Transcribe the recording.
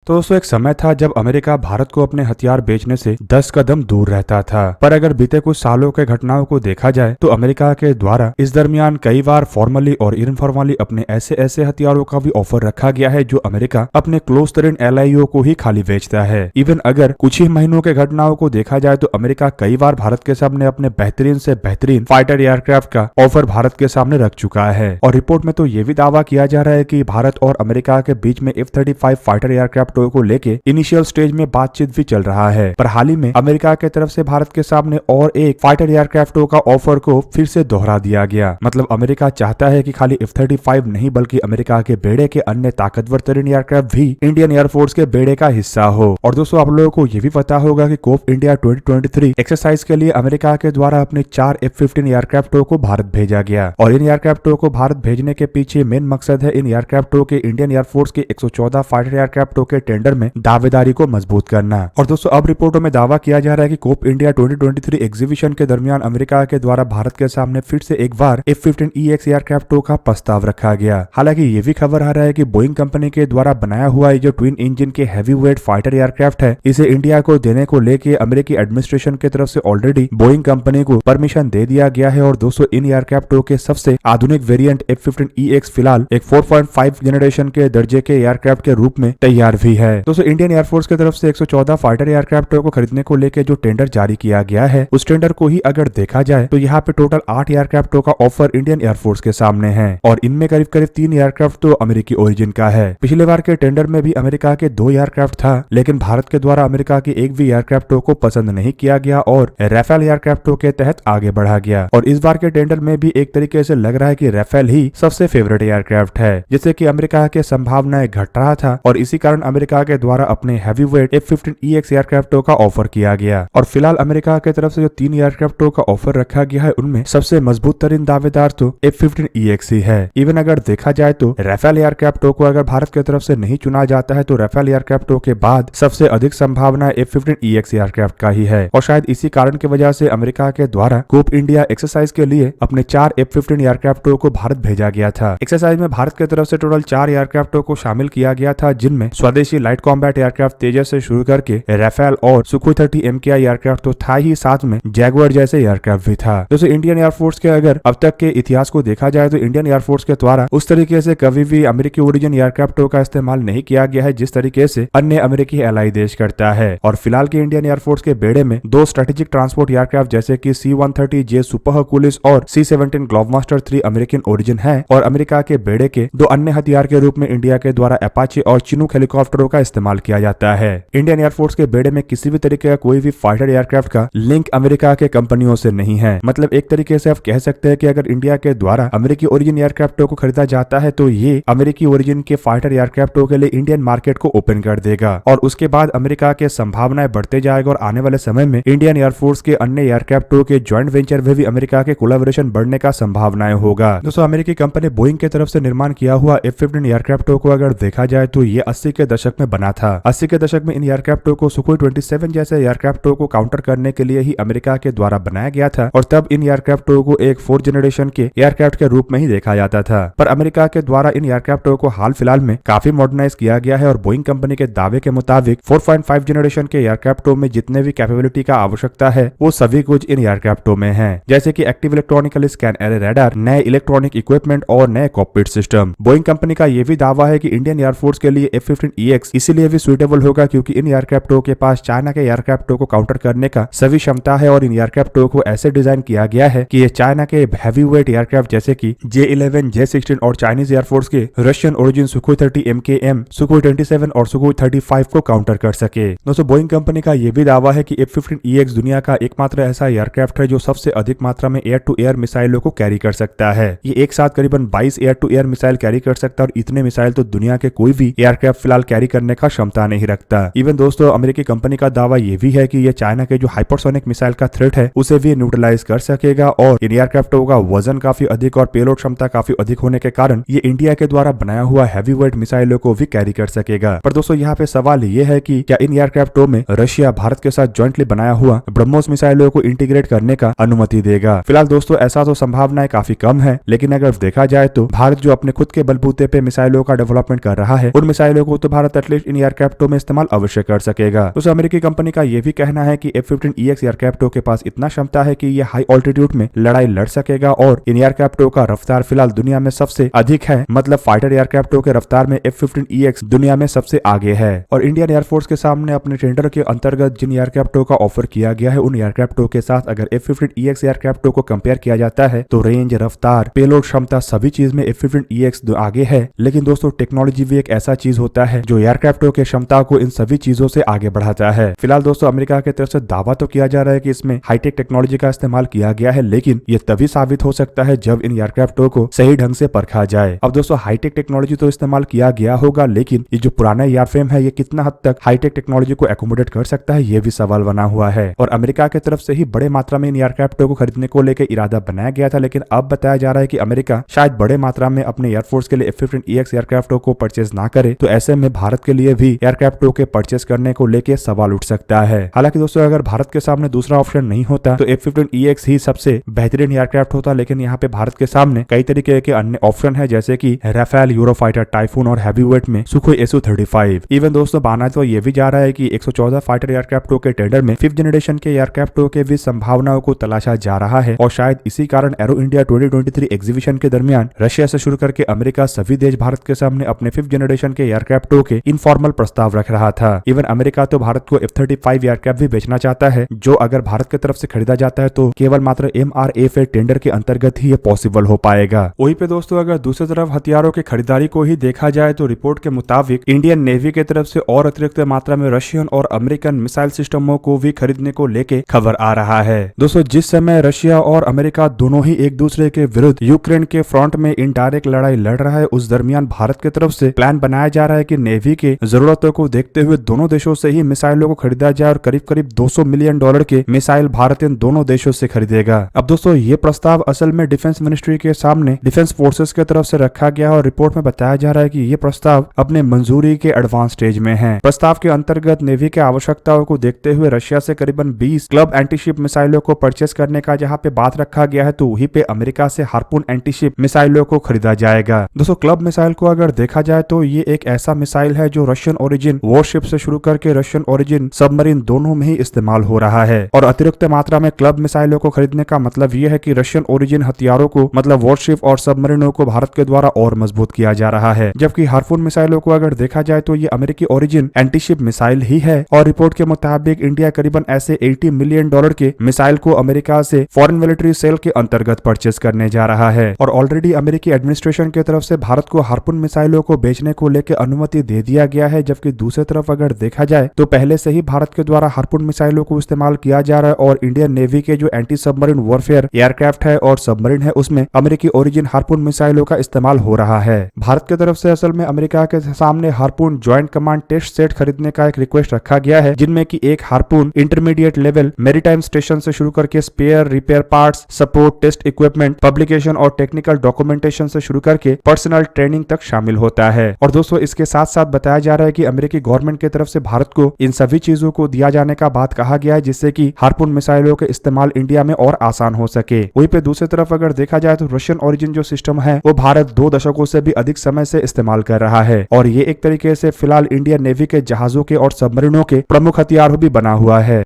तो दोस्तों एक समय था जब अमेरिका भारत को अपने हथियार बेचने से 10 कदम दूर रहता था। पर अगर बीते कुछ सालों के घटनाओं को देखा जाए तो अमेरिका के द्वारा इस दरमियान कई बार फॉर्मली और इनफॉर्मली अपने ऐसे हथियारों का भी ऑफर रखा गया है जो अमेरिका अपने क्लोज तरीन एलाइयों को ही खाली बेचता है। इवन अगर कुछ ही महीनों के घटनाओं को देखा जाए तो अमेरिका कई बार भारत के सामने अपने बेहतरीन से बेहतरीन फाइटर एयरक्राफ्ट का ऑफर भारत के सामने रख चुका है। और रिपोर्ट में तो ये भी दावा किया जा रहा है कि भारत और अमेरिका के बीच में F-35 फाइटर एयरक्राफ्ट को लेके इनिशियल स्टेज में बातचीत भी चल रहा है। पर हाल ही में अमेरिका की तरफ से भारत के सामने और एक फाइटर एयरक्राफ्ट का ऑफर को फिर से दोहरा दिया गया। मतलब अमेरिका चाहता है कि खाली F-35 नहीं बल्कि अमेरिका के बेड़े के अन्य ताकतवर तरीन एयरक्राफ्ट भी इंडियन एयरफोर्स के बेड़े का हिस्सा हो। और दोस्तों आप लोगों को ये भी पता होगा कि कोप इंडिया 2023 एक्सरसाइज के लिए अमेरिका के द्वारा अपने 4 F-15 एयरक्राफ्टों को भारत भेजा गया। और इन एयरक्राफ्टों को भारत भेजने के पीछे मेन मकसद है इन एयरक्राफ्टों के इंडियन एयरफोर्स के 114 फाइटर एयरक्राफ्टों के टेंडर में दावेदारी को मजबूत करना। और दोस्तों अब रिपोर्टों में दावा किया जा रहा है कि कोप इंडिया 2023 एग्जीबिशन के दरमियान अमेरिका के द्वारा भारत के सामने फिर से एक बार F-15EX एयरक्राफ्टों का प्रस्ताव रखा गया। हालांकि ये भी खबर आ रहा है कि बोइंग कंपनी के द्वारा बनाया हुआ ये जो ट्विन इंजन के हैवी वेट फाइटर एयरक्राफ्ट है इसे इंडिया को देने को लेके अमेरिकी एडमिनिस्ट्रेशन की तरफ से ऑलरेडी बोइंग कंपनी को परमिशन दे दिया गया है। और दोस्तों इन एयरक्राफ्टों के सबसे आधुनिक वेरिएंट F-15EX फिलहाल एक 4.5 जनरेशन के दर्जे के एयरक्राफ्ट के रूप में तैयार भी है। दोस्तों इंडियन एयरफोर्स की तरफ से 114 फाइटर एयरक्राफ्टों को खरीदने को लेकर जो टेंडर जारी किया गया है उस टेंडर को ही अगर देखा जाए तो यहाँ पे टोटल 8 एयरक्राफ्टों का ऑफर इंडियन एयरफोर्स के सामने है। और इनमें करीब 3 एयरक्राफ्ट तो अमेरिकी ओरिजिन का है। पिछले बार के टेंडर में भी अमेरिका के 2 एयरक्राफ्ट था लेकिन भारत के द्वारा अमेरिका के एक भी एयरक्राफ्टों को पसंद नहीं किया गया और राफेल एयरक्राफ्टों के तहत आगे बढ़ा गया। और इस बार के टेंडर में भी एक तरीके से लग रहा है कि राफेल ही सबसे फेवरेट एयरक्राफ्ट है जिससे कि अमेरिका के संभावनाएं घट रहा था। और इसी कारण अमेरिका के द्वारा अपने हैवी वेट F-15EX एयरक्राफ्टों का ऑफर किया गया। और फिलहाल अमेरिका की तरफ से जो 3 एयरक्राफ्टों का ऑफर रखा गया है उनमें सबसे मजबूत तरीन दावेदार तो F-15EX ही है। इवन अगर देखा जाए तो राफेल एयरक्राफ्टों को अगर भारत की तरफ से नहीं चुना जाता है तो राफेल एयरक्राफ्टों के बाद सबसे अधिक संभावना F-15EX एयरक्राफ्ट का ही है। और शायद इसी कारण की वजह से अमेरिका के द्वारा कोप इंडिया एक्सरसाइज के लिए अपने 4 F-15 एयरक्राफ्टों को भारत भेजा गया था। एक्सरसाइज में भारत की तरफ से टोटल 4 एयरक्राफ्टों को शामिल किया गया था जिनमें स्वदेशी लाइट कॉम्बैट एयरक्राफ्ट तेजस से शुरू करके राफेल और सुखोई 30 MKI एयरक्राफ्ट तो था ही, साथ में जैगुआर जैसे एयरक्राफ्ट भी था। दोस्तों इंडियन एयरफोर्स के अगर अब तक के इतिहास को देखा जाए तो इंडियन एयरफोर्स के द्वारा उस तरीके से कभी भी अमेरिकी ओरिजिन एयरक्राफ्टों का इस्तेमाल नहीं किया गया है जिस तरीके से अन्य अमेरिकी एलाई देश करता है। और फिलहाल के इंडियन एयरफोर्स के बेड़े में 2 स्ट्रेटेजिक ट्रांसपोर्ट एयरक्राफ्ट जैसे कि C-130J सुपर हर्कुलिस और C-17 ग्लोबमास्टर 3 अमेरिकन ओरिजिन है। और अमेरिका के बेड़े के 2 अन्य हथियार के रूप में इंडिया के द्वारा अपाचे और चिनूक हेलीकॉप्टरों का इस्तेमाल किया जाता है। इंडियन एयरफोर्स के बेड़े में किसी भी तरीके का कोई भी फाइटर एयरक्राफ्ट का लिंक अमेरिका के कंपनियों से नहीं है। मतलब एक तरीके से आप कह सकते हैं कि अगर इंडिया के द्वारा अमेरिकी ओरिजिन एयरक्राफ्टों को खरीदा जाता है तो ये अमेरिकी ओरिजिन के फाइटर एयरक्राफ्टों के लिए इंडियन मार्केट को ओपन कर देगा। और उसके बाद अमेरिका के संभावनाएं बढ़ते जाएगा और आने वाले समय में इंडियन एयरफोर्स के अन्य एयरक्राफ्टों के ज्वाइंट वेंचर में भी अमेरिका के कोलैबोरेशन बढ़ने का संभावनाएं होगा। दोस्तों अमेरिकी कंपनी बोइंग की तरफ से निर्माण किया हुआ F-15 एयरक्राफ्टों को अगर देखा जाए तो ये 80 के दशक में बना था। 80 के दशक में इन एयरक्राफ्टों को सुखोई 27 जैसे एयरक्राफ्टों को काउंटर करने के लिए ही अमेरिका के द्वारा बनाया गया था। और तब इन एयरक्राफ्टों को एक 4th जनरेशन के एयरक्राफ्ट के रूप में ही देखा जाता था। पर अमेरिका के द्वारा इन एयरक्राफ्टों को हाल फिलहाल में काफी मॉडर्नाइज किया गया है। और बोइंग कंपनी के दावे के मुताबिक 4.5 जनरेशन के एयरक्राफ्टों में जितने भी कैपेबिलिटी का आवश्यकता है वो सभी कुछ इन एयरक्राफ्टों में है, जैसे कि active electronically scan array radar, नए इलेक्ट्रॉनिक इक्विपमेंट और नए कॉकपिट सिस्टम। बोइंग कंपनी का यह भी दावा है कि इंडियन एयरफोर्स के लिए F-15EX इसीलिए भी सुइटेबल होगा क्योंकि इन एयरक्राफ्टों के पास चाइना के एयरक्राफ्टों को काउंटर करने का सभी क्षमता है। और इन एयरक्राफ्टों को ऐसे डिजाइन किया गया है कि ये चाइना के हैवी वेट एयरक्राफ्ट जैसे कि J-11, J-16 और चाइनीज एयरफोर्स के Russian origin Sukhoi 30 MKM, Sukhoi 27 और सुखोई 35 को काउंटर कर सके। दोस्तों बोइंग कंपनी का यह भी दावा है कि F-15EX दुनिया का एकमात्र ऐसा एयरक्राफ्ट है जो सबसे अधिक मात्रा में एयर टू एयर मिसाइलों को कैरी कर सकता है। ये एक साथ करीबन 22 air to air missile carry कर सकता है और इतने मिसाइल तो दुनिया के कोई भी एयरक्राफ्ट फिलहाल कैरी करने का क्षमता नहीं रखता। इवन दोस्तों अमेरिकी कंपनी का दावा यह भी है कि यह चाइना के जो हाइपरसोनिक मिसाइल का थ्रेट है उसे भी न्यूट्रलाइज कर सकेगा। और इन एयरक्राफ्टों का वजन काफी अधिक और पेलोड क्षमता काफी अधिक होने के कारण ये इंडिया के द्वारा बनाया हुआ हैवी वेट मिसाइलों को भी कैरी कर सकेगा। पर दोस्तों यहाँ पे सवाल ये है कि क्या इन एयरक्राफ्टों में रशिया भारत के साथ ज्वाइंटली बनाया हुआ ब्रह्मोस मिसाइलों को इंटीग्रेट करने का अनुमति देगा? फिलहाल दोस्तों ऐसा तो संभावनाएं काफी कम है, लेकिन अगर देखा जाए तो भारत जो अपने खुद के बलबूते पे मिसाइलों का डेवलपमेंट कर रहा है उन मिसाइलों को तो भारत एटलीस्ट इन एयरक्राफ्टों में इस्तेमाल अवश्य कर सकेगा। तो अमेरिकी कंपनी का यह भी कहना है कि F-15EX एयरक्राफ्टों के पास इतना क्षमता है कि ये हाई ऑल्टीट्यूड में लड़ाई लड़ सकेगा और इन एयरक्राफ्टों का रफ्तार फिलहाल दुनिया में सबसे अधिक है, मतलब फाइटर एयरक्राफ्टों के रफ्तार में F-15EX दुनिया में सबसे आगे है। और इंडियन एयरफोर्स के सामने अपने टेंडर के अंतर्गत जिन एयरक्राफ्टों का ऑफर किया गया है उन एयरक्राफ्टों के साथ अगर F-15EX एयरक्राफ्टों को कंपेयर किया जाता है तो रेंज, रफ्तार, पेलोड क्षमता सभी चीज में F-15EX आगे है। लेकिन दोस्तों टेक्नोलॉजी भी एक ऐसा चीज होता है जो एयरक्राफ्टों के क्षमता को इन सभी चीजों से आगे बढ़ाता है। फिलहाल दोस्तों अमेरिका की तरफ से दावा तो किया जा रहा है कि इसमें हाईटेक टेक्नोलॉजी का इस्तेमाल किया गया है, लेकिन ये तभी साबित हो सकता है जब इन एयरक्राफ्टों को सही ढंग से परखा जाए। अब दोस्तों हाईटेक टेक्नोलॉजी तो इस्तेमाल किया गया होगा, लेकिन ये जो पुराना एयरफ्रेम है ये कितना हद तक हाईटेक टेक्नोलॉजी को एकोमोडेट कर सकता है, ये भी सवाल बना हुआ है। और अमेरिका की तरफ से ही बड़े मात्रा में इन एयरक्राफ्टों को खरीदने को लेकर इरादा बनाया गया था, लेकिन अब बताया जा रहा है कि अमेरिका शायद बड़े मात्रा में अपने एयरफोर्स के लिए F-15EX एयरक्राफ्टों को परचेज ना करे, तो ऐसे में भारत के लिए भी एयरक्राफ्टों के परचेज करने को लेकर सवाल उठ सकता है। हालांकि दोस्तों अगर भारत के सामने दूसरा ऑप्शन नहीं होता तो F-15EX ही सबसे बेहतरीन एयरक्राफ्ट होता, लेकिन यहाँ पे भारत के सामने कई तरीके के अन्य ऑप्शन है, जैसे कि राफेल, यूरोफाइटर, टाइफून और हैवीवेट में सुखोई Su-35। इवन दोस्तों माना तो ये भी जा रहा है कि 114 फाइटर एयरक्राफ्टों के टेंडर में 5th जनरेशन के एयरक्राफ्टों के भी संभावनाओं को तलाशा जा रहा है और शायद इसी कारण एरो इंडिया 2023 एग्जीबिशन के दरमियान रशिया से शुरू करके अमेरिका सभी देश भारत के सामने अपने 5th जनरेशन के एयरक्राफ्टों के इनफॉर्मल प्रस्ताव रख रहा था। इवन अमेरिका तो भारत को F-35 एयरक्राफ्ट भी बेचना चाहता है, जो अगर भारत की तरफ से खरीदा जाता है तो केवल मात्र MRF टेंडर के अंतर्गत ही ये पॉसिबल हो पाएगा। वहीं पे दोस्तों अगर दूसरी तरफ हथियारों की खरीदारी को ही देखा जाए तो रिपोर्ट के मुताबिक इंडियन नेवी की तरफ से और अतिरिक्त मात्रा में रशियन और अमेरिकन मिसाइल सिस्टमों को भी खरीदने को लेके खबर आ रहा है। दोस्तों जिस समय रशिया और अमेरिका दोनों ही एक दूसरे के विरुद्ध यूक्रेन के फ्रंट में इनडायरेक्ट लड़ाई लड़ रहा है, उस दरमियान भारत की तरफ से प्लान बनाया जा रहा है कि नेवी के जरूरतों को देखते हुए दोनों देशों से ही मिसाइलों को खरीदा जाए और करीब करीब $200 मिलियन के मिसाइल भारत इन दोनों देशों से खरीदेगा। अब दोस्तों ये प्रस्ताव असल में डिफेंस मिनिस्ट्री के सामने डिफेंस फोर्सेस की तरफ से रखा गया और रिपोर्ट में बताया जा रहा है कि ये प्रस्ताव अपने मंजूरी के एडवांस स्टेज में है। प्रस्ताव के अंतर्गत नेवी के आवश्यकताओं को देखते हुए रशिया से करीबन 20 क्लब एंटीशिप मिसाइलों को परचेस करने का जहाँ पे बात रखा गया है, तो वहीं पे अमेरिका से हार्पून एंटीशिप मिसाइलों को खरीदा जाएगा। दोस्तों क्लब मिसाइल को अगर देखा जाए तो ये एक ऐसा मिसाइल है जो रशियन ओरिजिन वॉरशिप से शुरू करके रशियन ओरिजिन सबमरीन दोनों में ही इस्तेमाल हो रहा है। और अतिरिक्त मात्रा में क्लब मिसाइलों को खरीदने का मतलब ये है कि रशियन ओरिजिन हथियारों को मतलब वॉरशिप और सबमरीनों को भारत के द्वारा और मजबूत किया जा रहा है, जबकि हार्पून मिसाइलों को अगर देखा जाए तो ये अमेरिकी ओरिजिन एंटीशिप मिसाइल ही है। और रिपोर्ट के मुताबिक इंडिया करीबन ऐसे $80 मिलियन के मिसाइल को अमेरिका से फॉरेन मिलिट्री सेल के अंतर्गत परचेस करने जा रहा है। और ऑलरेडी अमेरिकी एडमिनिस्ट्रेशन की तरफ से भारत को हार्पून मिसाइलों को बेचने को लेकर अनुमति दे दिया गया है, जबकि दूसरी तरफ अगर देखा जाए तो पहले से ही भारत के द्वारा हार्पून मिसाइलों को इस्तेमाल किया जा रहा है और इंडियन नेवी के जो एंटी सबमरीन वॉरफेयर एयरक्राफ्ट है और सबमरीन है उसमें अमेरिकी ओरिजिन हार्पून मिसाइलों का इस्तेमाल हो रहा है। भारत की तरफ से असल में अमेरिका के सामने Harpoon joint command test set खरीदने का एक रिक्वेस्ट रखा गया है, जिनमें की एक Harpoon intermediate level maritime station से शुरू करके spare, repair parts, support, test equipment, publication और टेक्निकल डॉक्यूमेंटेशन से शुरू करके पर्सनल ट्रेनिंग तक शामिल होता है। और दोस्तों इसके साथ साथ बताया जा रहा है कि अमेरिकी गवर्नमेंट की तरफ से भारत को इन सभी चीजों को दिया जाने का बात कहा गया है, जिससे कि हार्पून मिसाइलों के इस्तेमाल इंडिया में और आसान हो सके। वहीं पे दूसरी तरफ अगर देखा जाए तो रशियन ओरिजिन जो सिस्टम है वो भारत 2 दशकों से भी अधिक समय से इस्तेमाल कर रहा है और ये एक तरीके से फिलहाल इंडियन नेवी के जहाजों के और सबमरीनों के प्रमुख हथियार भी बना हुआ है।